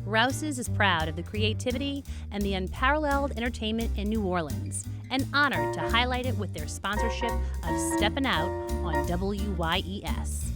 Rouse's is proud of the creativity and the unparalleled entertainment in New Orleans, and honored to highlight it with their sponsorship of Steppin Out on WYES.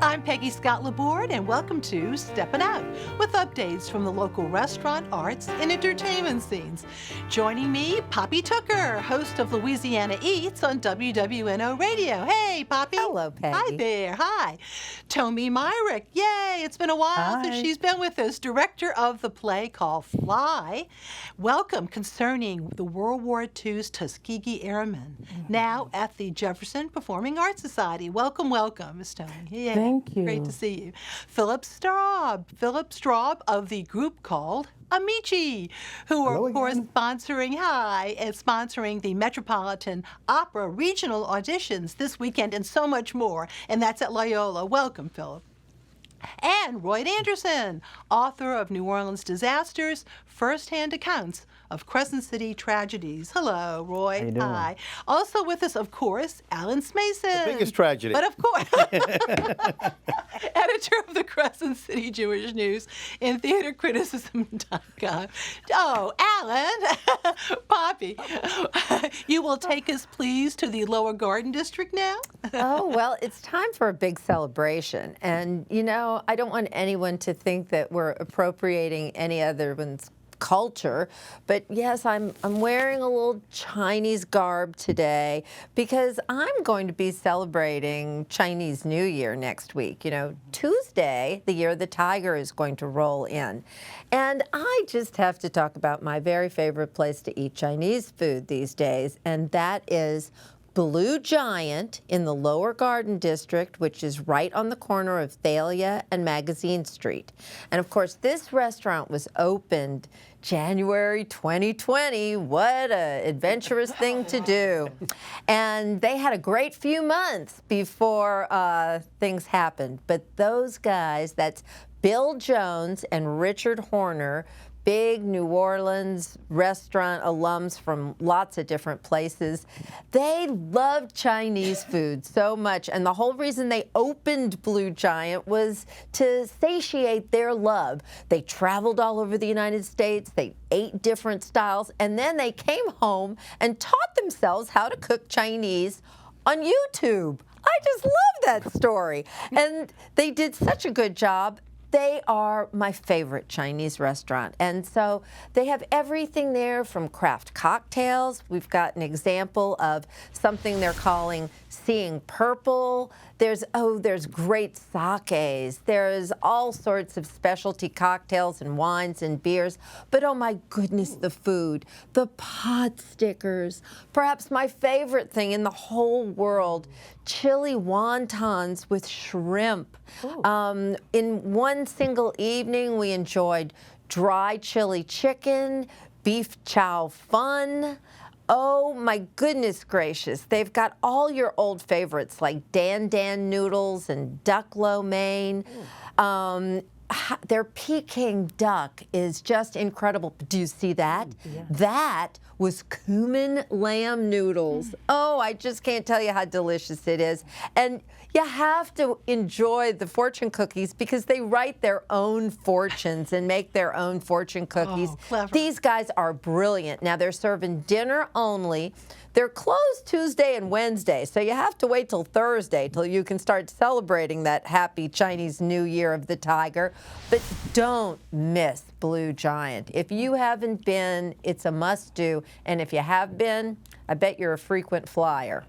I'm Peggy Scott Laborde, and welcome to Steppin Out, with updates from the local restaurant, arts, and entertainment scenes. Joining me, Poppy Tooker, host of Louisiana Eats on WWNO Radio. Hey, Poppy. Hello, Peggy. Hi there. Hi. Tommye Myrick. Yay, it's been a while since she's been with us. Director of the play called Fly. Welcome, concerning the World War II's Tuskegee Airmen, now at the Jefferson Performing Arts Society. Welcome, welcome, Miss Tommye. Yeah. Thank you. Great to see you. Philip Straub of the group called Amici, who are, of course, sponsoring the Metropolitan Opera Regional Auditions this weekend and so much more. And that's at Loyola. Welcome, Philip. And Roy Anderson, author of New Orleans Disasters, First-Hand Accounts of Crescent City Tragedies. Hello, Roy. How you doing? Hi. Also with us, of course, Alan Smason. The biggest tragedy. But of course, editor of the Crescent City Jewish News and theatercriticism.com. Oh, Alan, Poppy, you will take us, please, to the Lower Garden District now? Oh, well, it's time for a big celebration. And, you know, I don't want anyone to think that we're appropriating any other one's culture, but yes, I'm wearing a little Chinese garb today because I'm going to be celebrating Chinese New Year next week. You know, Tuesday, the year of the tiger is going to roll in. And I just have to talk about my very favorite place to eat Chinese food these days, and that is Blue Giant in the Lower Garden District, which is right on the corner of Thalia and Magazine Street. And of course, this restaurant was opened January 2020. What an adventurous thing to do. And they had a great few months before things happened. But those guys, that's Bill Jones and Richard Horner, big New Orleans restaurant alums from lots of different places. They loved Chinese food so much, and the whole reason they opened Blue Giant was to satiate their love. They traveled all over the United States, they ate different styles, and then they came home and taught themselves how to cook Chinese on YouTube. I just love that story. And they did such a good job. They are my favorite Chinese restaurant. And so they have everything there from craft cocktails. We've got an example of something they're calling Seeing Purple. There's great sakes. There's all sorts of specialty cocktails and wines and beers. But oh my goodness, the food, the pot stickers. Perhaps my favorite thing in the whole world, chili wontons with shrimp. In one single evening, we enjoyed dry chili chicken, beef chow fun. Oh my goodness gracious. They've got all your old favorites like Dan Dan noodles and duck lo mein. Their Peking duck is just incredible. Do you see that? Yeah. That was cumin lamb noodles. Oh, I just can't tell you how delicious it is. And you have to enjoy the fortune cookies because they write their own fortunes and make their own fortune cookies. Oh, clever. These guys are brilliant. Now, they're serving dinner only. They're closed Tuesday and Wednesday, so you have to wait till Thursday till you can start celebrating that happy Chinese New Year of the Tiger. But don't miss Blue Giant. If you haven't been, it's a must-do. And if you have been, I bet you're a frequent flyer.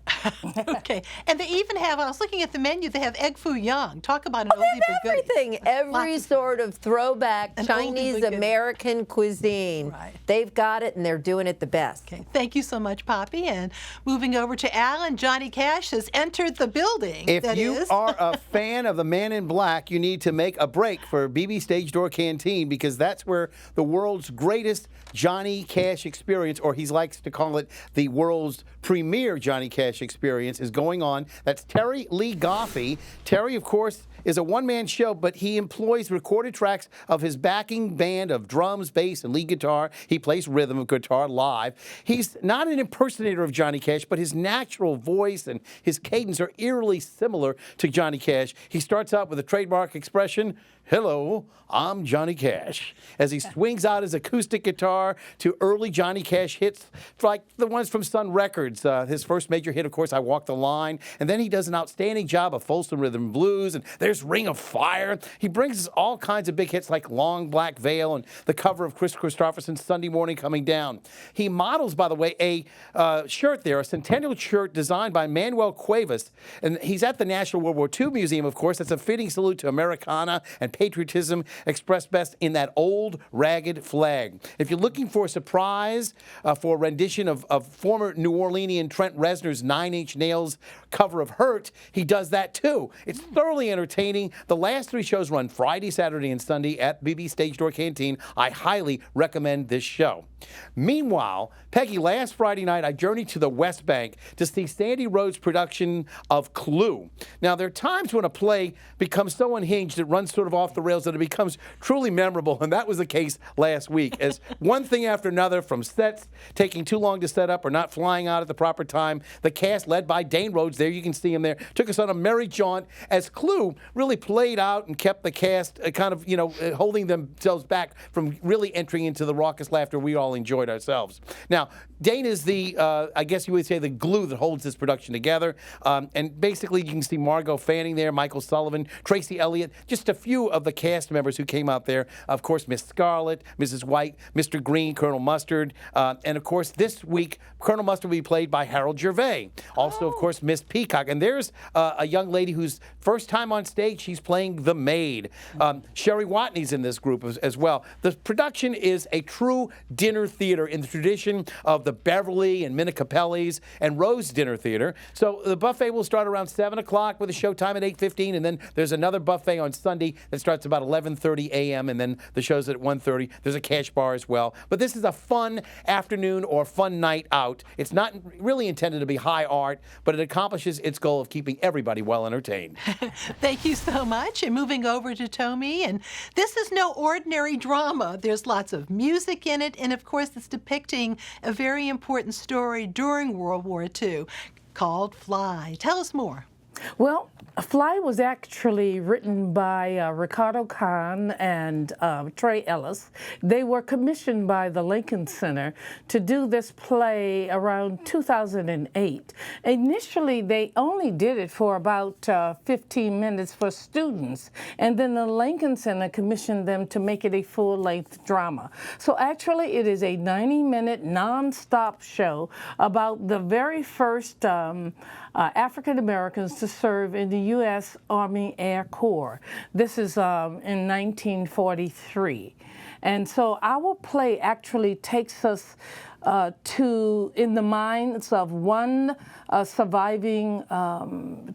Okay. And they even have, I was looking at the menu, they have egg foo young. Talk about an oldie but goodie. Everything, every sort of throwback An oldie Chinese but goodie. American cuisine. Right. They've got it, and they're doing it the best. Okay. Thank you so much, Poppy. And moving over to Alan, Johnny Cash has entered the building. If you are a fan of the Man in Black, you need to make a break for BB Stage Door Canteen, because that's where the world's greatest Johnny Cash experience, or he likes to call it the world's premier Johnny Cash experience, is going on. That's Terry Lee Goffey. Terry, of course, is a one-man show, but he employs recorded tracks of his backing band of drums, bass, and lead guitar. He plays rhythm guitar live. He's not an impersonator of Johnny Cash, but his natural voice and his cadence are eerily similar to Johnny Cash. He starts out with a trademark expression, "Hello, I'm Johnny Cash," as he swings out his acoustic guitar to early Johnny Cash hits like the ones from Sun Records. His first major hit, of course, "I Walk the Line," and then he does an outstanding job of Folsom Rhythm and Blues, and there's "Ring of Fire." He brings us all kinds of big hits like "Long Black Veil" and the cover of Chris Christopherson's "Sunday Morning Coming Down." He models, by the way, a shirt there, a centennial shirt designed by Manuel Cuevas, and he's at the National World War II Museum, of course. That's a fitting salute to Americana and patriotism expressed best in that old ragged flag. If you're looking for a surprise for a rendition of former New Orleanian Trent Reznor's 9 Inch Nails cover of "Hurt," he does that too. It's thoroughly entertaining. The last 3 shows run Friday, Saturday, and Sunday at BB Stage Door Canteen. I highly recommend this show. Meanwhile, Peggy, last Friday night, I journeyed to the West Bank to see Sandy Rhodes' production of Clue. Now, there are times when a play becomes so unhinged, it runs sort of off the rails, that it becomes truly memorable, and that was the case last week, as one thing after another, from sets taking too long to set up or not flying out at the proper time, the cast, led by Dane Rhodes, there you can see him there, took us on a merry jaunt as Clue really played out and kept the cast kind of, holding themselves back from really entering into the raucous laughter we all enjoyed ourselves. Now, Dane is the, I guess you would say, the glue that holds this production together. And basically, you can see Margot Fanning there, Michael Sullivan, Tracy Elliott, just a few of the cast members who came out there. Of course, Miss Scarlett, Mrs. White, Mr. Green, Colonel Mustard. And, of course, this week, Colonel Mustard will be played by Harold Gervais. Also, of course, Miss Peacock. And there's a young lady whose first time on stage, she's playing the maid. Sherry Watney's in this group as well. The production is a true dinner theater in the tradition of the Beverly and Minicapelli's and Rose Dinner Theater. So the buffet will start around 7 o'clock with a showtime at 8:15, and then there's another buffet on Sunday that starts about 11:30 a.m., and then the show's at 1:30. There's a cash bar as well. But this is a fun afternoon or fun night out. It's not really intended to be high art, but it accomplishes its goal of keeping everybody well entertained. Thank you so much. And moving over to Tommye, and this is no ordinary drama. There's lots of music in it, and of course it's depicting a very important story during World War II called Fly. Tell us more. Well, Fly was actually written by Ricardo Kahn and Trey Ellis. They were commissioned by the Lincoln Center to do this play around 2008. Initially, they only did it for about 15 minutes for students, and then the Lincoln Center commissioned them to make it a full-length drama. So actually, it is a 90-minute non-stop show about the very first African Americans to serve in the U.S. Army Air Corps. This is in 1943. And so our play actually takes us in the minds of one surviving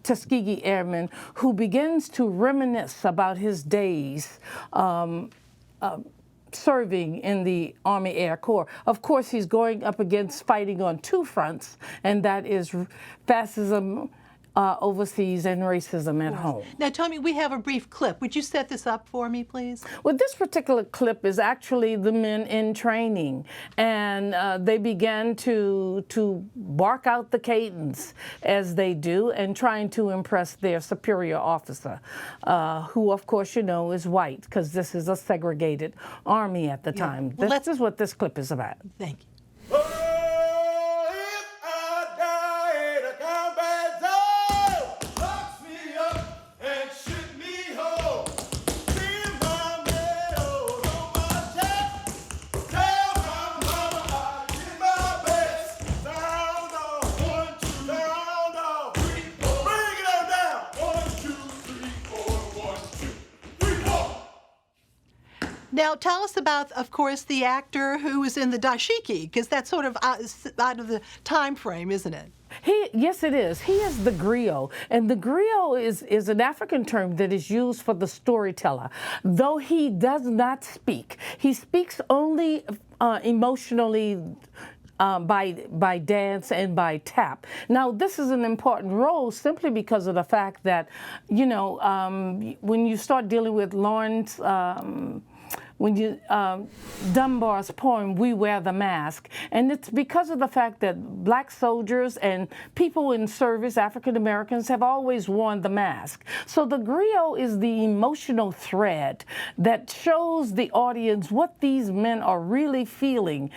Tuskegee airman who begins to reminisce about his days serving in the Army Air Corps. Of course, he's going up against fighting on 2 fronts, and that is fascism overseas and racism at home. Now, Tommye, we have a brief clip. Would you set this up for me, please? Well, this particular clip is actually the men in training, and they began to bark out the cadence as they do, and trying to impress their superior officer, who, of course, you know, is white, because this is a segregated army at the time. Well, this is what this clip is about. Thank you. Now, tell us about, of course, the actor who was in the dashiki, because that's sort of out of the time frame, isn't it? Yes, it is. He is the griot, and the griot is an African term that is used for the storyteller. Though he does not speak, he speaks only emotionally by dance and by tap. Now, this is an important role simply because of the fact that, you know, when you start dealing with Lawrence. Dunbar's poem, We Wear the Mask. And it's because of the fact that black soldiers and people in service, African Americans, have always worn the mask. So the griot is the emotional thread that shows the audience what these men are really feeling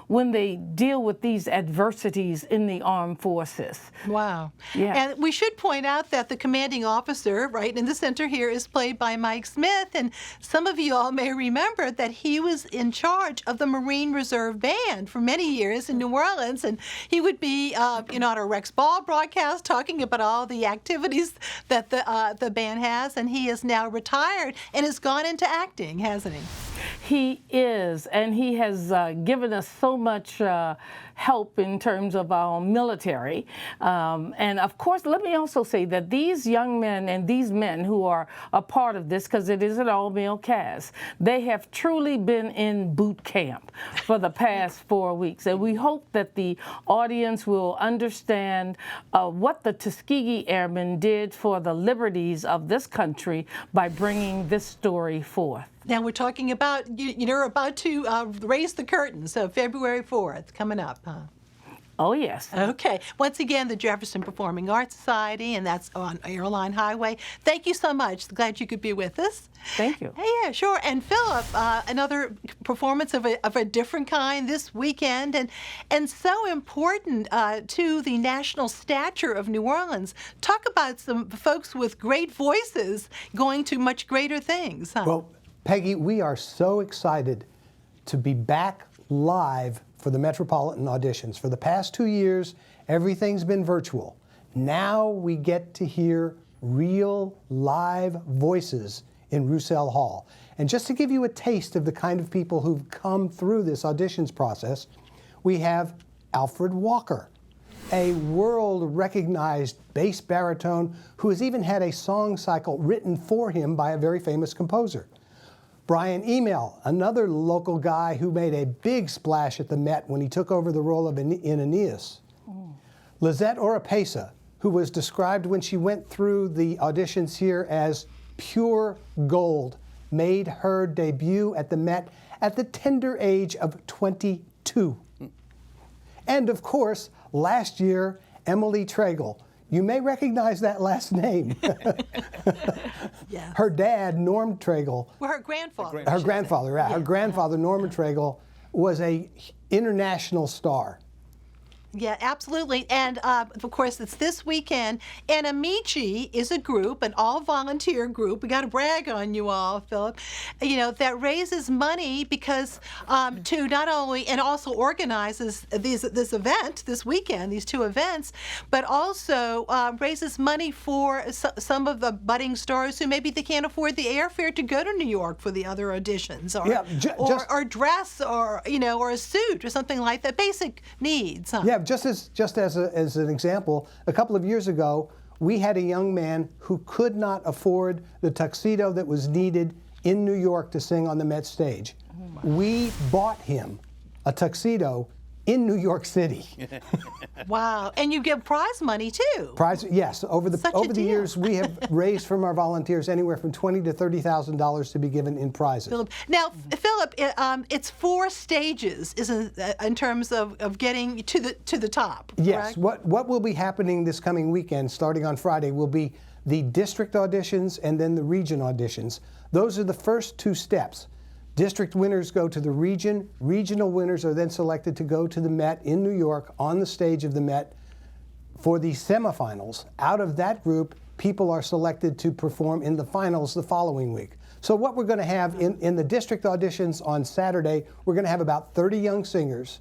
when they deal with these adversities in the armed forces. Wow. Yeah. And we should point out that the commanding officer, right in the center here, is played by Mike Smith. And some of you all may remember that he was in charge of the Marine Reserve Band for many years in New Orleans, and he would be, on a Rex Ball broadcast talking about all the activities that the band has, and he is now retired and has gone into acting, hasn't he? He is, and he has given us so much help in terms of our military. And of course, let me also say that these young men and these men who are a part of this, because it is an all-male cast, they have truly been in boot camp for the past 4 weeks. And we hope that the audience will understand what the Tuskegee Airmen did for the liberties of this country by bringing this story forth. Now we're talking about, you're about to raise the curtain, so February 4th, coming up, huh? Oh, yes. Okay. Once again, the Jefferson Performing Arts Society, and that's on Airline Highway. Thank you so much. Glad you could be with us. Thank you. Hey, yeah, sure. And Philip, another performance of a different kind this weekend, and so important to the national stature of New Orleans. Talk about some folks with great voices going to much greater things, huh? Well, Peggy, we are so excited to be back live for the Metropolitan auditions. For the past 2 years, everything's been virtual. Now we get to hear real live voices in Roussel Hall. And just to give you a taste of the kind of people who've come through this auditions process, we have Alfred Walker, a world-recognized bass baritone who has even had a song cycle written for him by a very famous composer. Brian Email, another local guy who made a big splash at the Met when he took over the role of in Aeneas. Lizette Oropesa, who was described when she went through the auditions here as pure gold, made her debut at the Met at the tender age of 22. And of course, last year, Emily Tragle. You may recognize that last name. Yeah. Her dad, Norm Tragle. Well, her grandfather. Her grandfather, right. Yeah. Her grandfather, Norman Tragle, was an international star. Yeah, absolutely. And of course, it's this weekend. And Amici is a group, an all-volunteer group. We got to brag on you all, Philip. That raises money because to not only and also organizes this event this weekend, these two events, but also raises money for some of the budding stars who maybe they can't afford the airfare to go to New York for the other auditions, or dress, or or a suit or something like that. Basic needs. Huh? Yeah. Just as an example, a couple of years ago, we had a young man who could not afford the tuxedo that was needed in New York to sing on the Met stage. We bought him a tuxedo in New York City. Wow. And you give prize money too. Prize, yes. Over the years, we have raised from our volunteers anywhere from $20,000 to $30,000 to be given in prizes. Now, Philip, it's 4 stages, isn't it, in terms of getting to the top? Yes. Correct? What will be happening this coming weekend, starting on Friday, will be the district auditions and then the region auditions. Those are the first 2 steps. District winners go to the region. Regional winners are then selected to go to the Met in New York on the stage of the Met for the semifinals. Out of that group, people are selected to perform in the finals the following week. So what we're going to have in the district auditions on Saturday, we're going to have about 30 young singers.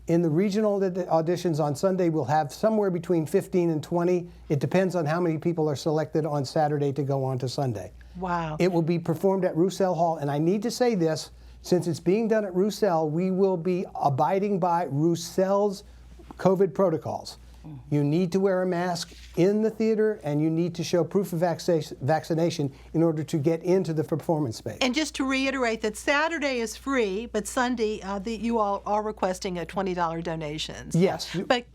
In the regional auditions on Sunday, we'll have somewhere between 15 and 20. It depends on how many people are selected on Saturday to go on to Sunday. Wow. It will be performed at Roussel Hall, and I need to say this, since it's being done at Roussel, we will be abiding by Roussel's COVID protocols. You need to wear a mask in the theater, and you need to show proof of vaccination in order to get into the performance space. And just to reiterate that Saturday is free, but Sunday you all are requesting a $20 donations. Yes. But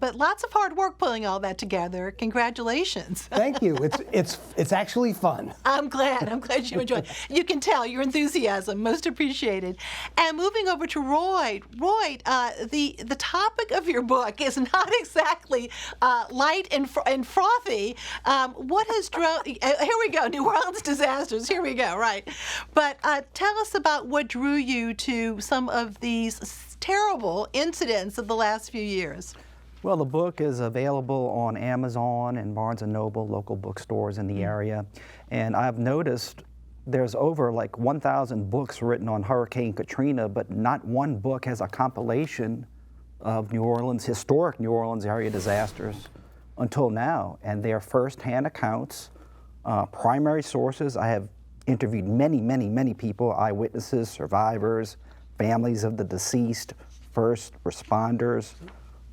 but lots of hard work pulling all that together. Congratulations. Thank you. It's actually fun. I'm glad you enjoyed it. You can tell your enthusiasm, most appreciated. And moving over to Roy. Roy, the topic of your book is not exactly light and frothy. What has here we go, New Orleans disasters. Here we go, right. But tell us about what drew you to some of these terrible incidents of the last few years. Well, the book is available on Amazon and Barnes & Noble, local bookstores in the area. And I've noticed there's over like 1,000 books written on Hurricane Katrina, but not one book has a compilation of New Orleans, historic New Orleans area disasters until now. And they are first-hand accounts, primary sources. I have interviewed many people, eyewitnesses, survivors, families of the deceased, first responders.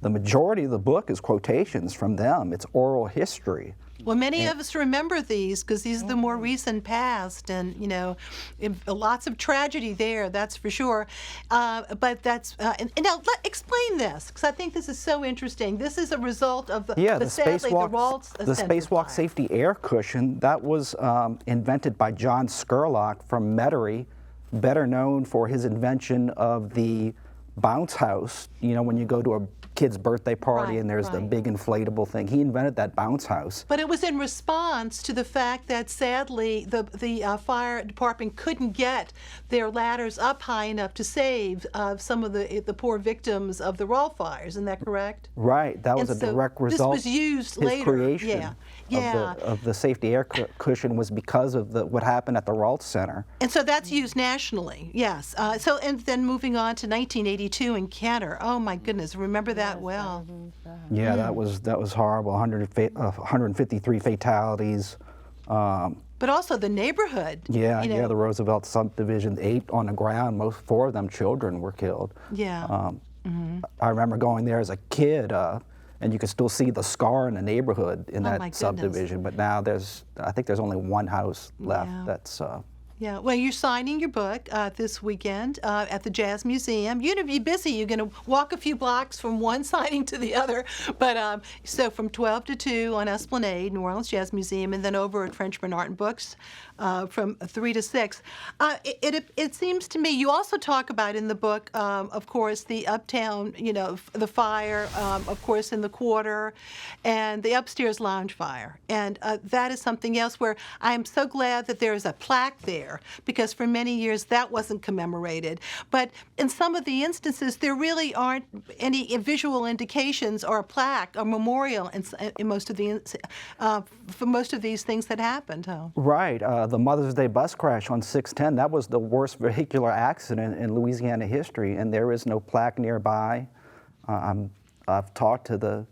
The majority of the book is quotations from them. It's oral history. Well, many of us remember these because these are the more recent past, and lots of tragedy there. That's for sure. But that's and now explain this, because I think this is so interesting. This is a result of the spacewalk safety air cushion that was invented by John Scurlock from Metairie, better known for his invention of the bounce house. You know, when you go to a kid's birthday party and there's the big inflatable thing. He invented that bounce house. But it was in response to the fact that sadly the fire department couldn't get their ladders up high enough to save some of the poor victims of the wildfires. Isn't that correct? Right. That was a direct result. This was used his later. Creation of the safety air cushion was because of what happened at the Ralph Center. And so that's used nationally. Yes. And then moving on to 1982 in Kenner. Oh my goodness! Remember that well. Yeah, that was horrible. 153 fatalities. But also the neighborhood. Yeah, the Roosevelt subdivision, 8 on the ground. 4 of them children were killed. Yeah. I remember going there as a kid, and you could still see the scar in the neighborhood in that subdivision. But now I think there's only one house left. Yeah. That's. Yeah, well, you're signing your book this weekend at the Jazz Museum. You're going to be busy. You're going to walk a few blocks from one signing to the other. But so from 12 to 2 on Esplanade, New Orleans Jazz Museum, and then over at Frenchman Art and Books from 3 to 6. It seems to me you also talk about in the book, of course, the uptown, the fire, of course, in the quarter, and the upstairs lounge fire. And that is something else where I am so glad that there is a plaque there, because for many years that wasn't commemorated. But in some of the instances, there really aren't any visual indications or a plaque or memorial in most of the for most of these things that happened. Huh? Right. The Mother's Day bus crash on 610, that was the worst vehicular accident in Louisiana history, and there is no plaque nearby. I've talked to the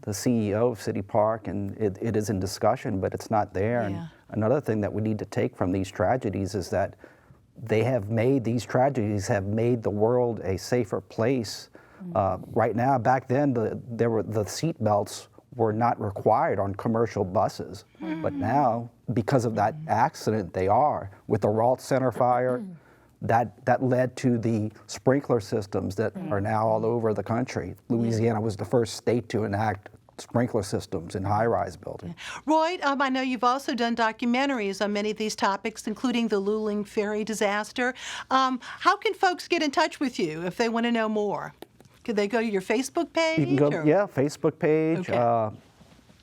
CEO of City Park, and it is in discussion, but it's not there. Yeah. And another thing that we need to take from these tragedies is that these tragedies have made the world a safer place. Right now, back then, the seat belts were not required on commercial buses. But now, because of that accident, they are. With the Ralph Center fire, that led to the sprinkler systems that are now all over the country. Louisiana was the first state to enact sprinkler systems in high-rise buildings. Roy, I know you've also done documentaries on many of these topics, including the Luling Ferry disaster. How can folks get in touch with you if they want to know more? Could they go to your Facebook page? You can go, Facebook page. Okay.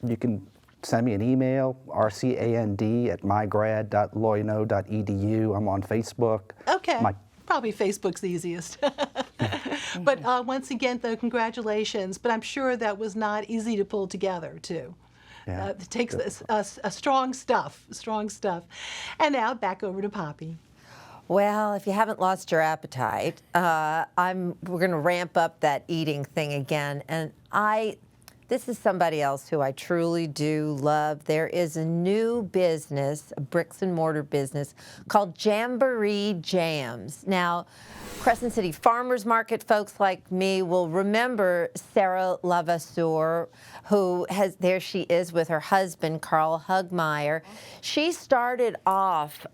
You can send me an email, rcand@mygrad.loyola.edu. I'm on Facebook. Okay. Probably Facebook's the easiest. But once again, though, congratulations. But I'm sure that was not easy to pull together, too. Yeah. It takes a strong stuff. And now back over to Poppy. Well, if you haven't lost your appetite, we're going to ramp up that eating thing again. And This is somebody else who I truly do love. There is a new business, a bricks and mortar business, called Jamboree Jams. Now, Crescent City Farmers Market folks like me will remember Sarah Levasseur, who there she is with her husband, Carl Hugmeyer. She started off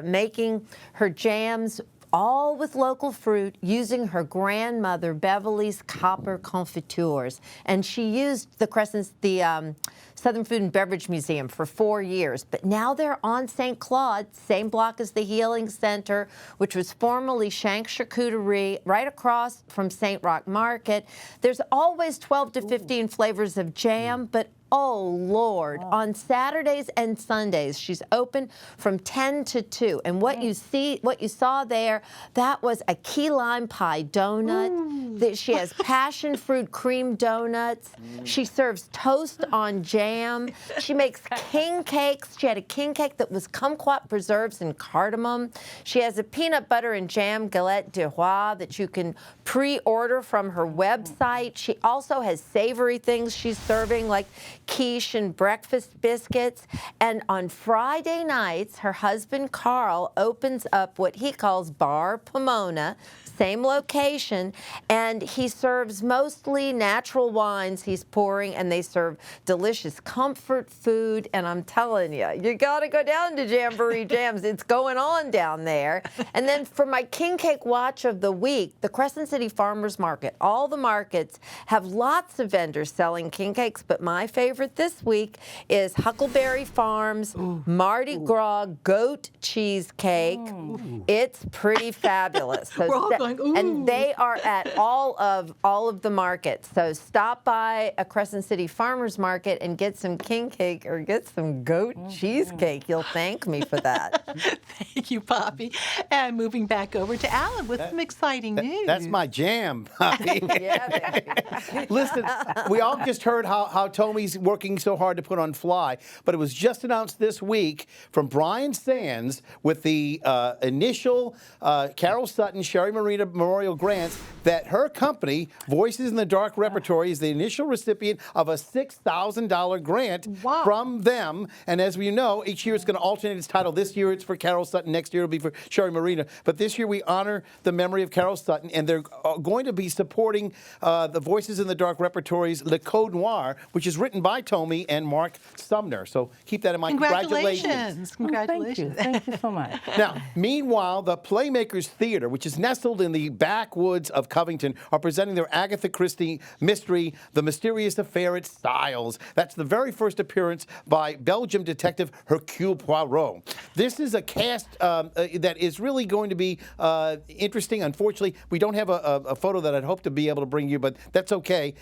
making her jams all with local fruit, using her grandmother Beverly's copper confitures. And she used the Southern Food and Beverage Museum for 4 years. But now they're on St. Claude, same block as the Healing Center, which was formerly Shank Charcuterie, right across from St. Roch Market. There's always 12 to 15 flavors of jam, but oh, Lord. On Saturdays and Sundays, she's open from 10 to 2. And what you saw there, that was a key lime pie donut. She has passion fruit cream donuts. She serves toast on jam. She makes king cakes. She had a king cake that was kumquat preserves and cardamom. She has a peanut butter and jam galette de roi that you can pre-order from her website. She also has savory things she's serving, like quiche and breakfast biscuits. And on Friday nights, her husband Carl opens up what he calls Bar Pomona, same location, and he serves mostly natural wines he's pouring, and they serve delicious comfort food. And I'm telling you, you gotta go down to Jamboree Jams. It's going on down there. And then for my king cake watch of the week, the Crescent City Farmers Market. All the markets have lots of vendors selling king cakes, but my favorite this week is Huckleberry Farms Mardi Gras goat cheesecake. It's pretty fabulous. So We're all going, ooh. And they are at all of the markets. So stop by a Crescent City Farmers Market and get some king cake or get some goat cheesecake. You'll thank me for that. Thank you, Poppy. And moving back over to Alan with some exciting news. That's my jam, Poppy. Yeah, baby. Listen, we all just heard how Tommy's working so hard to put on Fly, but it was just announced this week from Brian Sands with the initial Carol Sutton, Sherry Marina Memorial Grants that her company, Voices in the Dark Repertory, is the initial recipient of a $6,000 grant from them. And as we know, each year it's going to alternate its title. This year it's for Carol Sutton. Next year it'll be for Sherry Marina. But this year we honor the memory of Carol Sutton, and they're going to be supporting the Voices in the Dark Repertory's Le Code Noir, which is written by Tommye and Mark Sumner. So keep that in mind. Congratulations. Congratulations. Thank you so much. Now, meanwhile, the Playmakers Theater, which is nestled in the backwoods of Covington, are presenting their Agatha Christie mystery, The Mysterious Affair at Styles. That's the very first appearance by Belgium detective Hercule Poirot. This is a cast that is really going to be interesting. Unfortunately, we don't have a photo that I'd hope to be able to bring you, but that's okay.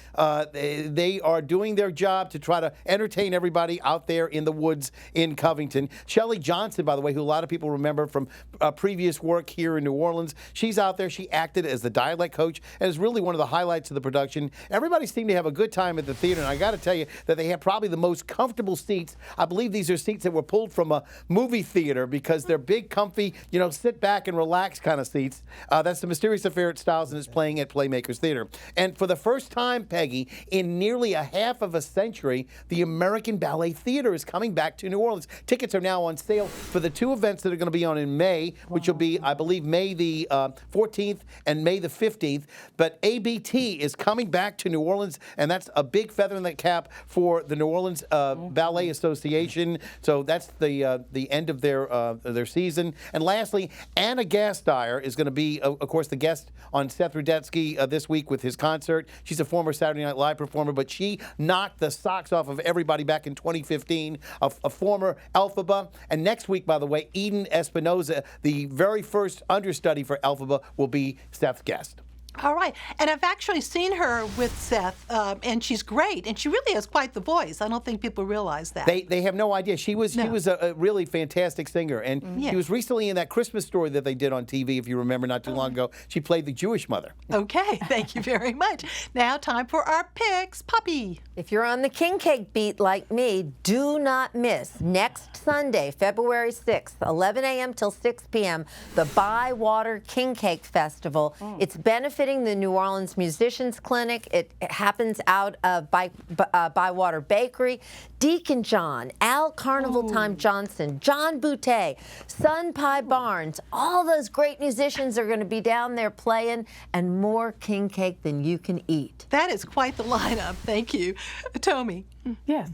They are doing their job to try to entertain everybody out there in the woods in Covington. Shelley Johnson, by the way, who a lot of people remember from previous work here in New Orleans, she's out there. She acted as the dialect coach and is really one of the highlights of the production. Everybody seemed to have a good time at the theater, and I got to tell you that they have probably the most comfortable seats. I believe these are seats that were pulled from a movie theater because they're big, comfy, sit back and relax kind of seats. That's The Mysterious Affair at Styles, and it's playing at Playmakers Theater. And for the first time, Peggy, in nearly a half of a century, the American Ballet Theater is coming back to New Orleans. Tickets are now on sale for the two events that are going to be on in May, which will be, I believe, May the 14th and May the 15th. But ABT is coming back to New Orleans, and that's a big feather in the cap for the New Orleans Ballet Association. So that's the end of their season. And lastly, Anna Gasteyer is going to be, of course, the guest on Seth Rudetsky this week with his concert. She's a former Saturday Night Live performer, but she knocked the socks off of everybody back in 2015, a former Elphaba. And next week, by the way, Eden Espinoza, the very first understudy for Elphaba, will be Seth's guest. All right. And I've actually seen her with Seth, and she's great. And she really has quite the voice. I don't think people realize that. They have no idea. She was a really fantastic singer. And she was recently in that Christmas story that they did on TV, if you remember, not too long ago. She played the Jewish mother. Okay. Thank you very much. Now time for our picks. Poppy. If you're on the king cake beat like me, do not miss next Sunday, February 6th, 11 a.m. till 6 p.m., the Bywater King Cake Festival. It's benefiting celebrating the New Orleans Musicians Clinic. It happens out of Bywater Bakery. Deacon John, Al Carnival Time Johnson, John Boutte, Sun Pie Barnes, all those great musicians are going to be down there playing, and more king cake than you can eat. That is quite the lineup. Thank you. Tommye, Yes.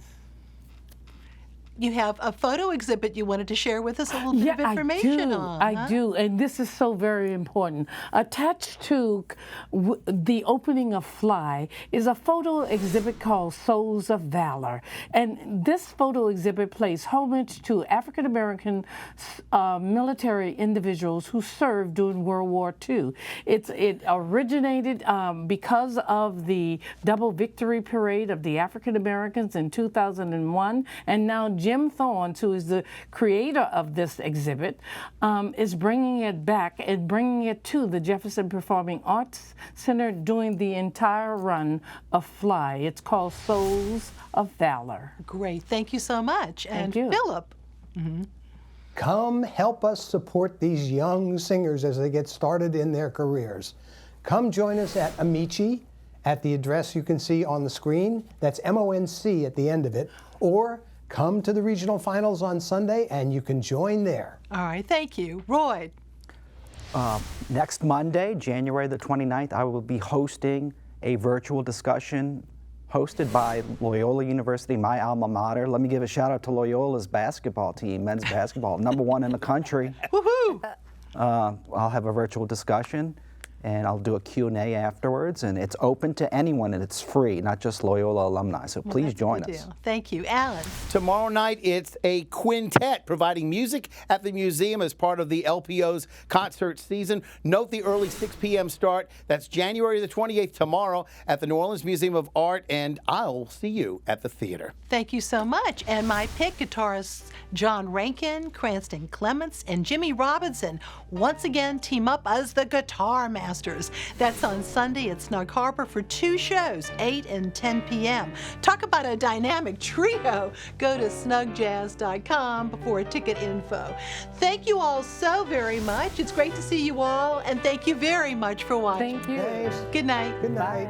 you have a photo exhibit you wanted to share with us a little bit of information on. I do, and this is so very important. Attached to the opening of Fly is a photo exhibit called Souls of Valor, and this photo exhibit pays homage to African American military individuals who served during World War II. It originated because of the double victory parade of the African Americans in 2001, and now Jim Thorns, who is the creator of this exhibit, is bringing it back and bringing it to the Jefferson Performing Arts Center during the entire run of Fly. It's called Souls of Valor. Great. Thank you so much. Thank and you. Philip. Come help us support these young singers as they get started in their careers. Come join us at Amici at the address you can see on the screen. That's MONC at the end of it. Or come to the regional finals on Sunday and you can join there. All right. Thank you. Roy. Next Monday, January the 29th, I will be hosting a virtual discussion hosted by Loyola University, my alma mater. Let me give a shout out to Loyola's basketball team, men's basketball, #1 in the country. Woohoo! I'll have a virtual discussion, and I'll do a Q&A afterwards, and it's open to anyone, and it's free, not just Loyola alumni, so please join us. Thank you. Alan. Tomorrow night, it's a quintet providing music at the museum as part of the LPO's concert season. Note the early 6 p.m. start. That's January the 28th, tomorrow, at the New Orleans Museum of Art, and I'll see you at the theater. Thank you so much. And my pick, guitarists John Rankin, Cranston Clements, and Jimmy Robinson once again team up as the Guitar Masters. That's on Sunday at Snug Harbor for 2 shows, 8 and 10 p.m. Talk about a dynamic trio. Go to snugjazz.com for ticket info. Thank you all so very much. It's great to see you all, and thank you very much for watching. Thank you. Thanks. Good night. Good night.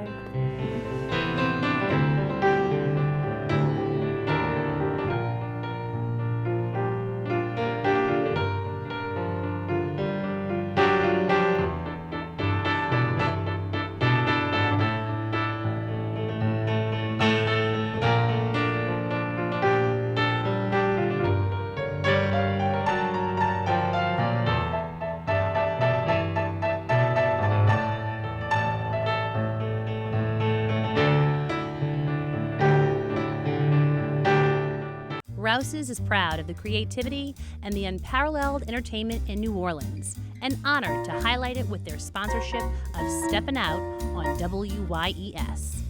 Rouse's is proud of the creativity and the unparalleled entertainment in New Orleans, and honored to highlight it with their sponsorship of Steppin Out on WYES.